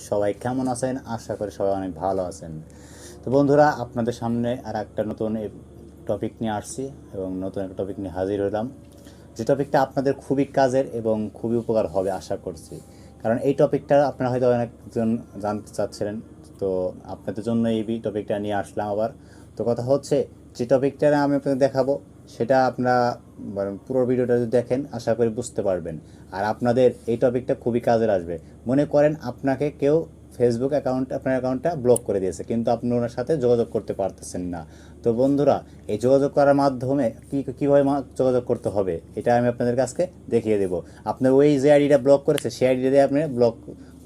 সবাই কেমন আছেন? আশা করি সবাই অনেক ভালো আছেন। তো বন্ধুরা, আপনাদের সামনে আর একটা নতুন টপিক নিয়ে আসছি এবং নতুন একটা টপিক নিয়ে হাজির হলাম, যে টপিকটা আপনাদের খুবই কাজের এবং খুবই উপকার হবে আশা করছি। কারণ এই টপিকটা আপনারা হয়তো অনেকজন জানতে চাচ্ছিলেন, তো আপনাদের জন্য এই টপিকটা নিয়ে আসলাম আবার। তো কথা হচ্ছে, যে টপিকটা আমি আপনাদের দেখাবো সেটা আপনারা পুরো ভিডিওটা যদি দেখেন আশা করি বুঝতে পারবেন। আর আপনাদের এই টপিকটা খুবই কাজের আসবে। মনে করেন আপনাকে কেউ ফেসবুক অ্যাকাউন্ট, আপনার অ্যাকাউন্টটা ব্লক করে দিয়েছে, কিন্তু আপনি ওনার সাথে যোগাযোগ করতে পারতেছেন না। তো বন্ধুরা, এই যোগাযোগ করার মাধ্যমে কীভাবে যোগাযোগ করতে হবে এটা আমি আপনাদের কাছকে দেখিয়ে দেবো। আপনার ওই যে আইডিটা ব্লক করেছে সেই আইডিটা দিয়ে আপনি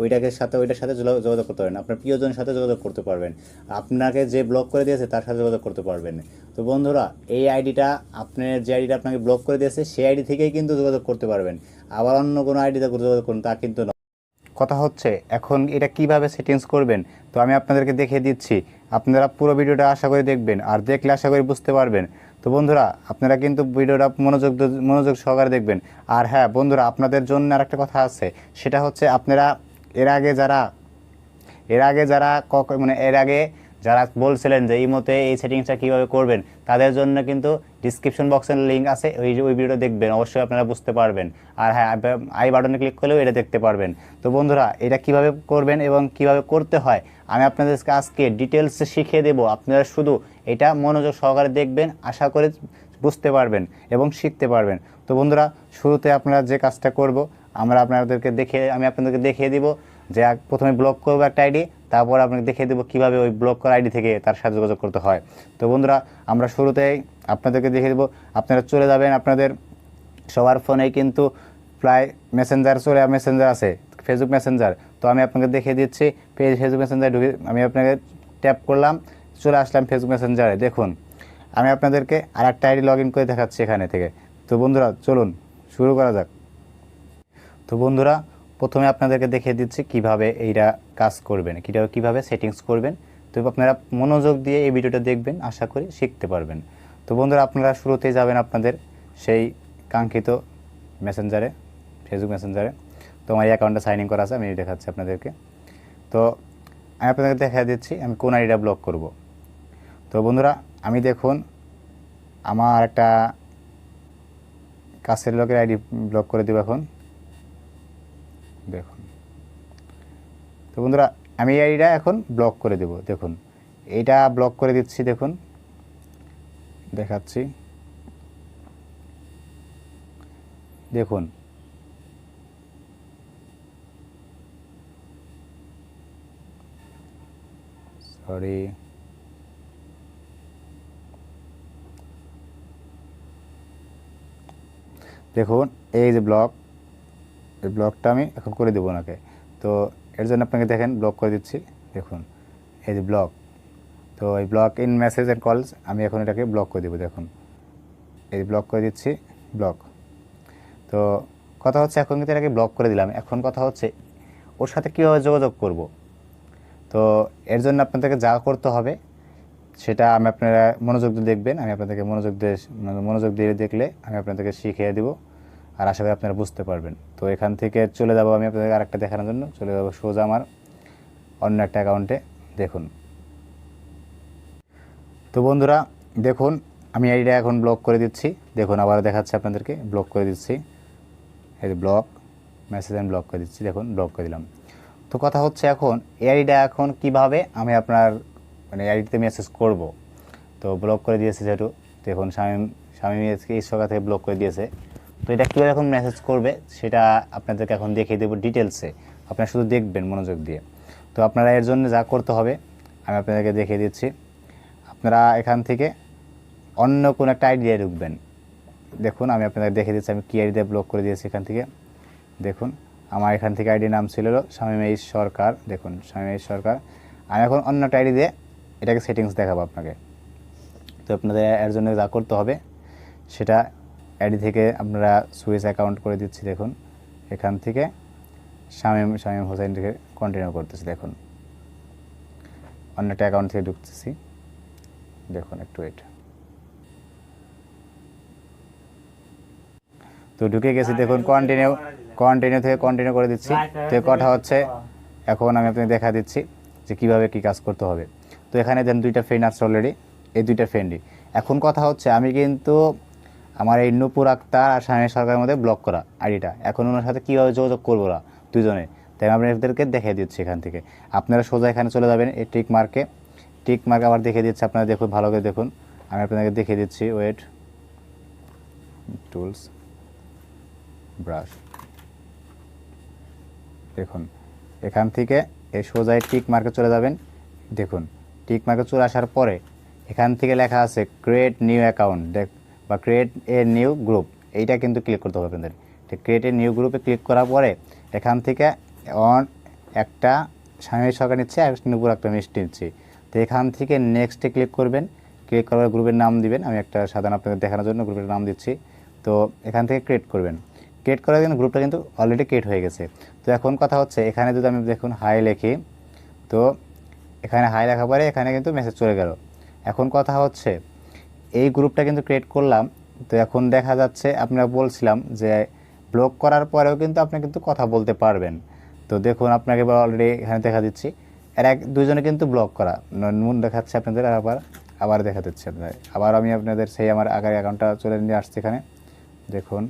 ওইটার সাথে যোগাযোগ করতে পারবেন, আপনার প্রিয়জনের সাথে যোগাযোগ করতে পারবেন, আপনাকে যে ব্লক করে দিয়েছে তার সাথে যোগাযোগ করতে পারবেন। তো বন্ধুরা, এই আইডিটা, আপনার যে আইডিটা আপনাকে ব্লক করে দিয়েছে সেই আইডি থেকেই কিন্তু যোগাযোগ করতে পারবেন। আবার অন্য কোনো আইডিতে যোগাযোগ করুন তা কিন্তু নয়। কথা হচ্ছে, এখন এটা কিভাবে সেটিংস করবেন তো আমি আপনাদেরকে দেখিয়ে দিচ্ছি। আপনারা পুরো ভিডিওটা আশা করি দেখবেন, আর দেখলে আশা করি বুঝতে পারবেন। তো বন্ধুরা, আপনারা কিন্তু ভিডিওটা মনোযোগ সহকারে দেখবেন। আর হ্যাঁ বন্ধুরা, আপনাদের জন্য আর একটা কথা আছে, সেটা হচ্ছে আপনারা এর আগে যারা এর আগে যারা বলছিলেন যে ইমোতে এই সেটিংসটা কীভাবে করবেন, তাদের জন্য কিন্তু ডিসক্রিপশন বক্সের লিঙ্ক আছে, ওই ভিডিওটা দেখবেন, অবশ্যই আপনারা বুঝতে পারবেন। আর হ্যাঁ, আই বাটনে ক্লিক করলেও এটা দেখতে পারবেন। তো বন্ধুরা, এটা কিভাবে করবেন এবং কিভাবে করতে হয় আমি আপনাদের আজকে ডিটেলসে শিখিয়ে দেবো। আপনারা শুধু এটা মনোযোগ সহকারে দেখবেন, আশা করে বুঝতে পারবেন এবং শিখতে পারবেন। তো বন্ধুরা, শুরুতে আপনারা যে কাজটা করব, আমি আপনাদেরকে দেখিয়ে দিব যে প্রথমে ব্লক করবো একটা আইডি, তারপর আপনাকে দেখিয়ে দেবো কীভাবে ওই ব্লক করা আইডি থেকে তার সাথে যোগাযোগ করতে হয়। তো বন্ধুরা, আমরা শুরুতেই আপনাদেরকে দেখিয়ে দেবো। আপনারা চলে যাবেন, আপনাদের সবার ফোনেই কিন্তু প্রায় মেসেঞ্জার আছে, ফেসবুক মেসেঞ্জার। তো আমি আপনাকে দেখিয়ে দিচ্ছি, ফেসবুক মেসেঞ্জার ঢুকে আমি আপনাকে ট্যাপ করলাম, চলে আসলাম ফেসবুক মেসেঞ্জারে। দেখুন, আমি আপনাদেরকে আর একটা আইডি লগ ইন করে দেখাচ্ছি এখানে থেকে। তো বন্ধুরা, চলুন শুরু করা যাক। তো বন্ধুরা, প্রথমে আপনাদেরকে দেখিয়ে দিচ্ছি কিভাবে এইটা কাজ করবেন, কীভাবে সেটিংস করবেন। তো আপনারা মনোযোগ দিয়ে এই ভিডিওটা দেখবেন, আশা করি শিখতে পারবেন। তো বন্ধুরা, আপনারা শুরুতেই যাবেন আপনাদের সেই কাঙ্ক্ষিত মেসেঞ্জারে, ফেসবুক মেসেঞ্জারে। তো আমার এই অ্যাকাউন্টটা সাইন ইন করা আছে, আমি দেখাচ্ছি আপনাদেরকে। তো আমি আপনাদেরকে দেখা দিচ্ছি আমি কোন আইডিটা ব্লক করব। তো বন্ধুরা, আমি দেখুন আমার একটা কাছের লোকের আইডি ব্লক করে দেবো এখন। দেখুন, তো বন্ধুরা, আমি এই আইডিটা এখন ব্লক করে দেব। দেখুন, এইটা ব্লক করে দিচ্ছি, দেখুন দেখাচ্ছি। দেখুন, সরি, দেখুন এই যে এই ব্লকটা আমি এখন করে দেবো ওনাকে। তো এর জন্য আপনাকে দেখেন ব্লক করে দিচ্ছি। দেখুন, এই যে ব্লক, তো এই ব্লক ইন মেসেজ অ্যান্ড কলস, আমি এখন এটাকে ব্লক করে দেবো। দেখুন, এই ব্লক করে দিচ্ছি, ব্লক। তো কথা হচ্ছে, এখন কিন্তু এটাকে ব্লক করে দিলাম। এখন কথা হচ্ছে ওর সাথে কীভাবে যোগাযোগ করব। তো এর জন্য আপনাদেরকে যা করতে হবে সেটা আপনারা মনোযোগ দিয়ে দেখবেন। আমি আপনাদেরকে মনোযোগ দিয়ে দেখলে আমি আপনাদেরকে শিখিয়ে দেবো, আর আশা করি আপনারা বুঝতে পারবেন। তো এখান থেকে চলে যাব, আমি আপনাদেরকে আরেকটা দেখানোর জন্য চলে যাব সোজা আমার অন্য একটা অ্যাকাউন্টে। দেখুন, তো বন্ধুরা দেখুন, আমি আইডিটা এখন ব্লক করে দিচ্ছি। দেখুন, আবারও দেখাচ্ছে আপনাদেরকে, ব্লক করে দিচ্ছি। এই যে ব্লক, মেসেজ আমি ব্লক করে দিচ্ছি। দেখুন, ব্লক করে দিলাম। তো কথা হচ্ছে, এখন এই আইডিটা এখন কীভাবে আমি আপনার আইডিতে মেসেজ করব। তো ব্লক করে দিয়েছে যেহেতু, দেখুন শামীম এই সকাল থেকে ব্লক করে দিয়েছে। তো এটা কীভাবে এখন মেসেজ করবে সেটা আপনাদেরকে এখন দেখিয়ে দেবো ডিটেলসে। আপনারা শুধু দেখবেন মনোযোগ দিয়ে। তো আপনারা এর জন্য যা করতে হবে আমি আপনাদেরকে দেখিয়ে দিচ্ছি। আপনারা এখান থেকে অন্য কোনো একটা আইডি দিয়ে ঢুকবেন। দেখুন, আমি আপনাদের দেখিয়ে দিচ্ছি আমি কী আইডি দিয়ে ব্লক করে দিয়েছি এখান থেকে। দেখুন, আমার এখান থেকে আইডির নাম ছিল শামীম সরকার। দেখুন, শামীম সরকার। আমি এখন অন্য একটা আইডি দিয়ে এটাকে সেটিংস দেখাবো আপনাকে। তো আপনাদের এর জন্য যা করতে হবে সেটা, আইডি থেকে আপনারা সুইচ অ্যাকাউন্ট করে দিচ্ছি। দেখুন, এখান থেকে শামীম হোসেন থেকে কন্টিনিউ করতেছি। দেখুন, অন্য একটা অ্যাকাউন্ট থেকে ঢুকতেছি। দেখুন, একটু এটা তো ঢুকে গেছি। দেখুন, কন্টিনিউ থেকে কন্টিনিউ করে দিচ্ছি। তো কথা হচ্ছে, এখন আমি আপনাকে দেখা দিচ্ছি যে কীভাবে কী কাজ করতে হবে। তো এখানে দেন 2টা ফ্রেন্ড আছে অলরেডি, এই 2টা ফ্রেন্ডই। এখন কথা হচ্ছে আমি কিন্তু আমার এই নূপুর আক্তার আর শামীম সরকারের মধ্যে ব্লক করা আইডিটা, এখন ওনার সাথে কীভাবে যোগাযোগ করবো ওরা দুজনে, তাই আমি আপনাদেরকে দেখিয়ে দিচ্ছি। এখান থেকে আপনারা সোজা এখানে চলে যাবেন, এই টিক মার্কে আবার দেখিয়ে দিচ্ছি। আপনারা দেখুন, ভালো করে দেখুন, আমি আপনাদেরকে দেখিয়ে দিচ্ছি। ওয়েট, টুলস, ব্রাশ, দেখুন এখান থেকে এই সোজা টিক মার্কে চলে যাবেন। দেখুন টিক মার্কে চলে আসার পরে এখান থেকে লেখা আছে ক্রিয়েট নিউ অ্যাকাউন্ট বা ক্রিয়েট এ নিউ গ্রুপ, এইটা কিন্তু ক্লিক করতে হবে আপনাদের। ঠিক ক্রিয়েট এ নিউ গ্রুপে ক্লিক করার পরে এখান থেকে একটা শামীম সরকার নিচ্ছে আর নূপুর একটা মিষ্টি নিচ্ছি। তো এখান থেকে নেক্সটে ক্লিক করবেন, ক্লিক করার গ্রুপের নাম দিবেন। আমি একটা সাধারণ আপনাদের দেখানোর জন্য গ্রুপের নাম দিচ্ছি। তো এখান থেকে ক্রিয়েট করবেন, ক্রিয়েট করার জন্য গ্রুপটা কিন্তু অলরেডি ক্রিয়েট হয়ে গেছে। তো এখন কথা হচ্ছে এখানে যদি আমি দেখুন হাই লিখি, তো এখানে হাই লেখার পরে এখানে কিন্তু মেসেজ চলে গেল। এখন কথা হচ্ছে এই গ্রুপটা কিন্তু ক্রিয়েট করলাম। তো এখন দেখা যাচ্ছে আপনারা বলছিলাম যে ব্লক করার পরেও কিন্তু আপনি কিন্তু কথা বলতে পারবেন। তো দেখুন আপনাকে অলরেডি এখানে দেখা দিচ্ছি, দুজনে কিন্তু ব্লক করা নুন দেখাচ্ছে আপনাদের, আবার দেখা দিচ্ছে আপনাদের। আবার আমি আপনাদের সেই আমার আগের অ্যাকাউন্টটা চলে নিয়ে আসছি এখানে। দেখুন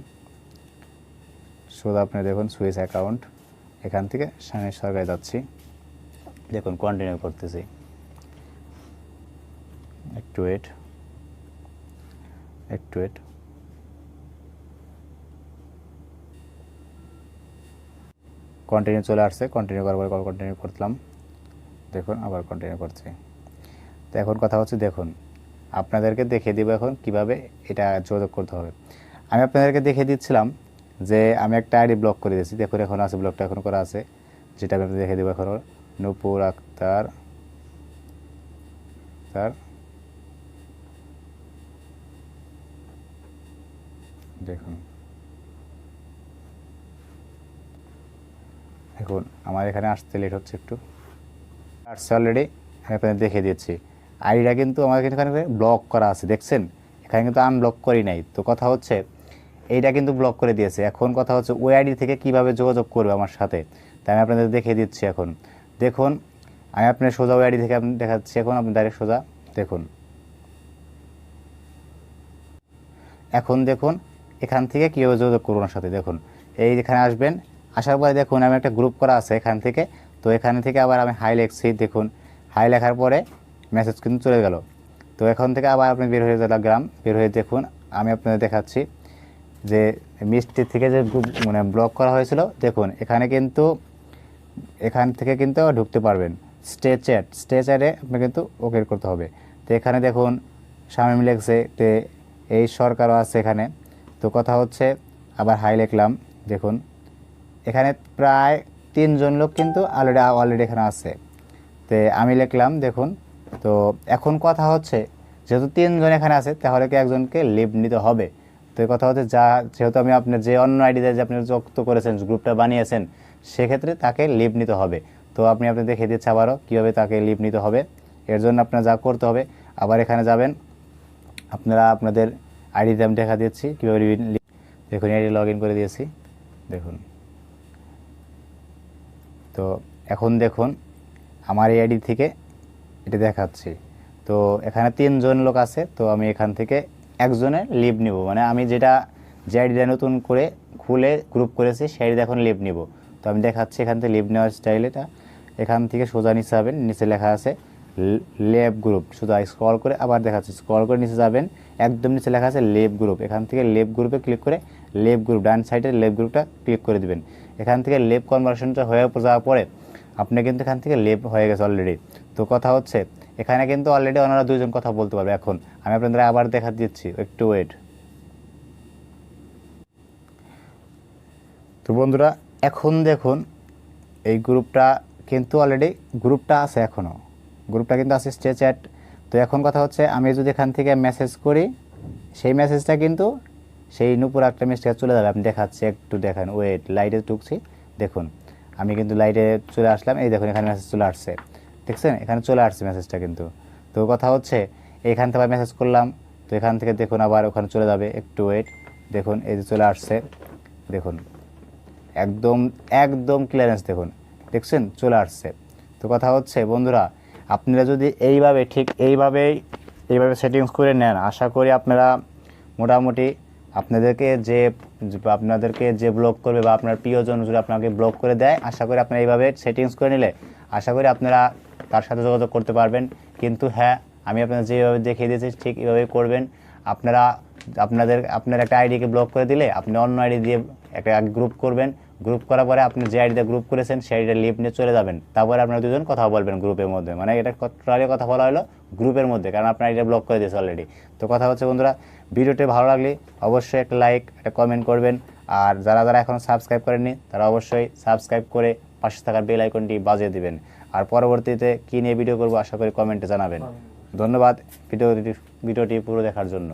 শুধু আপনি দেখুন সুইচ অ্যাকাউন্ট, এখান থেকে শামীম সরকারে যাচ্ছি। দেখুন কন্টিনিউ করতেছি, একটু ওয়েট, কন্টিনিউ চলে আসছে। কন্টিনিউ করার পরে কন্টিনিউ করলাম, দেখুন আবার কন্টিনিউ করছি। তো এখন কথা হচ্ছে দেখুন আপনাদেরকে দেখিয়ে দিব এখন কিভাবে এটা যোগাযোগ করতে হবে। আমি আপনাদেরকে দেখিয়ে দিচ্ছিলাম যে আমি একটা আইডি ব্লক করে দিয়েছি। দেখুন এখন আছে, ব্লকটা এখন করা আছে, যেটা আমি দেখিয়ে দেবো এখন। নূপুর আক্তার দেখুন, দেখুন আমার এখানে আসতে লেট হচ্ছে একটু, আসছে অলরেডি। আমি আপনাদের দেখিয়ে দিচ্ছি আইডিটা কিন্তু আমার এখানে ব্লক করা আছে, দেখছেন এখানে কিন্তু আনব্লক করি নাই। তো কথা হচ্ছে এইটা কিন্তু ব্লক করে দিয়েছে। এখন কথা হচ্ছে ওই আইডি থেকে কিভাবে যোগাযোগ করবে আমার সাথে, তাই আমি আপনাদের দেখিয়ে দিচ্ছি। এখন দেখুন আমি আপনার সোজা ওই আইডি থেকে আপনি দেখাচ্ছি। এখন আপনি ডাইরেক্ট সোজা দেখুন, এখন দেখুন এখান থেকে কীভাবে যোগাযোগ করবো ওনার সাথে। দেখুন এই এখানে আসবেন, আসার পরে দেখুন আমি একটা গ্রুপ করা আছে এখান থেকে। তো এখান থেকে আবার আমি হাই লিখছি, দেখুন হাই লেখার পরে মেসেজ কিন্তু চলে গেল। তো এখন থেকে আবার আপনি বের হয়ে গেলাম, বের হয়ে দেখুন আমি আপনাদের দেখাচ্ছি যে মিষ্টির থেকে যে গ্রুপ মানে ব্লক করা হয়েছিল, দেখুন এখানে কিন্তু এখান থেকে কিন্তু ঢুকতে পারবেন। স্টে চ্যাটে আপনি কিন্তু ওকে করতে হবে। তো এখানে দেখুন শামীম লেখছে, তো এই সরকারও আছে এখানে। তো কথা হচ্ছে আবার হাই লিখলাম, দেখুন এখানে প্রায় 3জন লোক কিন্তু অলরেডি এখানে আছে। তো আমি লিখলাম দেখুন। তো এখন কথা হচ্ছে যেহেতু 3জন এখানে আছে, তাহলে কি একজনকে লিভ নিতে হবে। তো কথা হচ্ছে যেহেতু আমি আপনার যে অন্য আইডিতে যে আপনি যুক্ত করেছেন, গ্রুপটা বানিয়েছেন, সেক্ষেত্রে তাকে লিভ নিতে হবে। তো আপনি দেখিয়ে দিচ্ছে আবারও কীভাবে তাকে লিভ নিতে হবে। এর জন্য আপনার যা করতে হবে, আবার এখানে যাবেন, আপনারা আপনাদের আইডিতে আমি দেখা দিচ্ছি কীভাবে দেখুন আইডি লগ ইন করে দিয়েছি। দেখুন তো এখন দেখুন আমার এই আইডি থেকে এটা দেখাচ্ছি। তো এখানে 3জন লোক আছে। তো আমি এখান থেকে একজনের লিভ নিব, মানে আমি যে আইডিটা নতুন করে খুলে গ্রুপ করেছি সেই আইডিতে এখন লিভ নিব। তো আমি দেখাচ্ছি এখান থেকে লিভ নেওয়ার স্টাইল। এটা এখান থেকে সোজা নিচে যাবেন, নিচে লেখা আছে লেভ গ্রুপ, শুধু স্ক্রল করে আবার দেখাচ্ছি, স্ক্রল করে নিচে যাবেন, একদম নিচে লেখা আছে লেভ গ্রুপ। এখান থেকে লেভ গ্রুপে ক্লিক করে লেভ গ্রুপ ডান সাইডে লেভ গ্রুপটা ক্লিক করে দিবেন। এখান থেকে লেভ কনভার্সনটা হয়ে যাওয়ার পরে আপনি কিন্তু এখান থেকে লেভ হয়ে গেছে অলরেডি। তো কথা হচ্ছে এখানে কিন্তু অলরেডি ওনারা 2জন কথা বলতে পারবে। এখন আমি আপনাদের আবার দেখা দিচ্ছি, একটু ওয়েট। তো বন্ধুরা এখন দেখুন এই গ্রুপটা কিন্তু অলরেডি গ্রুপটা আছে, এখনও গ্রুপটা কিন্তু আছে স্টে চ্যাট। তো এখন কথা হচ্ছে আমি যদি এখান থেকে মেসেজ করি, সেই মেসেজটা কিন্তু সেই নূপুর একটা মেসেজ চলে যাবে। আপনি দেখাচ্ছি, একটু দেখেন, ওয়েট, লাইটে ঢুকছি, দেখুন আমি কিন্তু লাইটে চলে আসলাম। এই দেখুন এখানে মেসেজ চলে আসছে, দেখছেন এখানে চলে আসছে মেসেজটা কিন্তু। তো কথা হচ্ছে এখান থেকে মেসেজ করলাম, তো এখান থেকে দেখুন আবার ওখানে চলে যাবে, একটু ওয়েট, দেখুন এই যে চলে আসছে। দেখুন একদম ক্লিয়ারেন্স, দেখুন দেখছেন চলে আসছে। তো কথা হচ্ছে বন্ধুরা, আপনারা যদি এইভাবে ঠিক এইভাবে সেটিংস করে নেন, আশা করি আপনারা মোটামুটি আপনাদেরকে যে ব্লক করবে বা আপনার প্রিয়জন যদি আপনাকে ব্লক করে দেয়, আশা করি আপনারা এইভাবে সেটিংস করে নিলে আশা করি আপনারা তার সাথে যোগাযোগ করতে পারবেন। কিন্তু হ্যাঁ, আমি আপনাদের যেভাবে দেখিয়ে দিয়েছি ঠিক এইভাবে করবেন। আপনার একটা আইডিকে ব্লক করে দিলে আপনি অন্য আইডি দিয়ে একটা গ্রুপ করবেন। গ্রুপ করার পরে আপনি যে আইডিতে গ্রুপ করেছেন সেই আইডিটা লিভ নিয়ে চলে যাবেন। তারপরে আপনারা দুজন কথা বলবেন গ্রুপের মধ্যে, মানে এটা টোটালি কথা বলা হলো গ্রুপের মধ্যে, কারণ আপনার আইডিটা ব্লক করে দিয়েছে অলরেডি। তো কথা হচ্ছে বন্ধুরা, ভিডিওটি ভালো লাগলে অবশ্যই একটা লাইক, একটা কমেন্ট করবেন। আর যারা এখনও সাবস্ক্রাইব করেননি তারা অবশ্যই সাবস্ক্রাইব করে পাশে থাকার বেল আইকনটি বাজিয়ে দিবেন। আর পরবর্তীতে কী নিয়ে ভিডিও করবো আশা করি কমেন্টে জানাবেন। ধন্যবাদ ভিডিওটি পুরো দেখার জন্য।